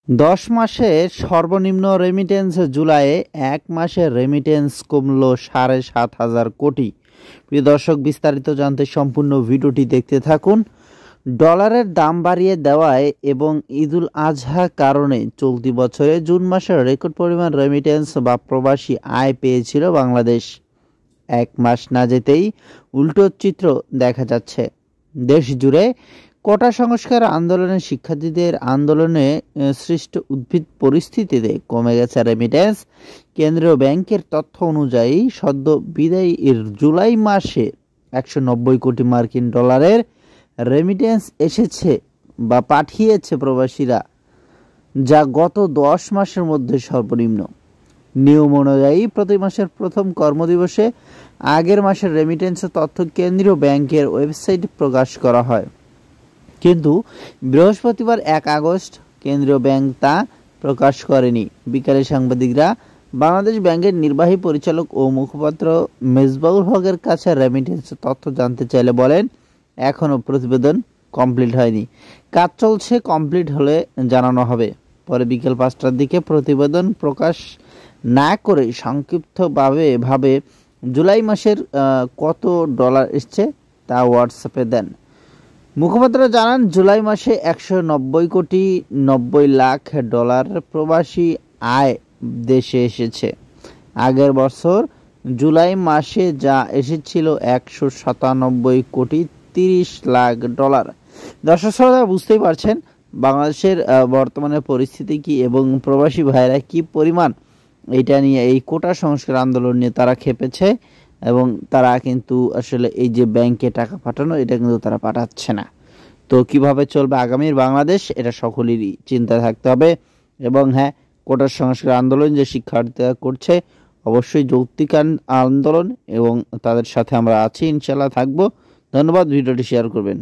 ১০ মাসের সর্বনিম্ন রেমিটেন্স জুলাইয়ে ১ মাসের রেমিটেন্স কমল ৭,৫০০ কোটি। প্রিয় দর্শক, বিস্তারিত জানতে সম্পূর্ণ ভিডিওটি দেখতে থাকুন। ডলারের দাম বাড়িয়ে দেওয়ায় এবং ঈদুল আজহা কারণে চলতি বছরে জুন মাসের রেকর্ড পরিমাণ রেমিটেন্স বা প্রবাসী আয় পেয়েছিল বাংলাদেশ। ১ মাস না যেতেই উল্টো চিত্র দেখা যাচ্ছে। দেশ জুড়ে কোটা সংস্কার আন্দোলনে শিক্ষার্থীদের আন্দোলনে সৃষ্ট উদ্ভিদ পরিস্থিতিতে কমে গেছে রেমিটেন্স। কেন্দ্রীয় ব্যাংকের তথ্য অনুযায়ী সদ্য বিদায়ী জুলাই মাসে ১৯০ কোটি মার্কিন ডলারের রেমিটেন্স এসেছে বা পাঠিয়েছে প্রবাসীরা, যা গত ১০ মাসের মধ্যে সর্বনিম্ন। নিয়ম অনুযায়ী প্রতি মাসের প্রথম কর্মদিবসে আগের মাসের রেমিটেন্সের তথ্য কেন্দ্রীয় ব্যাংকের ওয়েবসাইটে প্রকাশ করা হয়, কিন্তু বৃহস্পতিবার ১ আগস্ট কেন্দ্রীয় ব্যাংক তা প্রকাশ করেনি। বিকালে সাংবাদিকরা বাংলাদেশ ব্যাংকের নির্বাহী পরিচালক ও মুখপাত্র মেজবাউল হকের কাছে রেমিটেন্সের তথ্য জানতে চাইলে বলেন, এখনও প্রতিবেদন কমপ্লিট হয়নি, কাজ চলছে, কমপ্লিট হলে জানানো হবে। পরে বিকেল ৫টার দিকে প্রতিবেদন প্রকাশ না করে সংক্ষিপ্তভাবে জুলাই মাসের কত ডলার এসছে তা হোয়াটসঅ্যাপে দেন। মুখপাত্র জানান, জুলাই মাসে ১৯০ কোটি ৯০ লাখ ডলার প্রবাসী আয় দেশে এসেছে। আগের বছর জুলাই মাসে যা এসেছিল ১৯৭ কোটি ৩০ লাখ ডলার। দর্শক শ্রোতা, বুঝতেই পারছেন বাংলাদেশের বর্তমানে পরিস্থিতি কি এবং প্রবাসী ভাইরা কি পরিমাণ এটা নিয়ে, এই কোটা সংস্কার আন্দোলন নিয়ে তারা খেপেছে এবং তারা কিন্তু আসলে এই যে ব্যাংকে টাকা পাঠানো, এটা কিন্তু তারা পাঠাচ্ছে না। তো কিভাবে চলবে আগামীর বাংলাদেশ, এটা সকলেরই চিন্তা থাকতে হবে। এবং হ্যাঁ, কোটা সংস্কার আন্দোলন যে শিক্ষার্থীরা করছে, অবশ্যই যৌক্তিক আন্দোলন এবং তাদের সাথে আমরা আছি, ইনশাল্লাহ থাকবো। ধন্যবাদ, ভিডিওটি শেয়ার করবেন।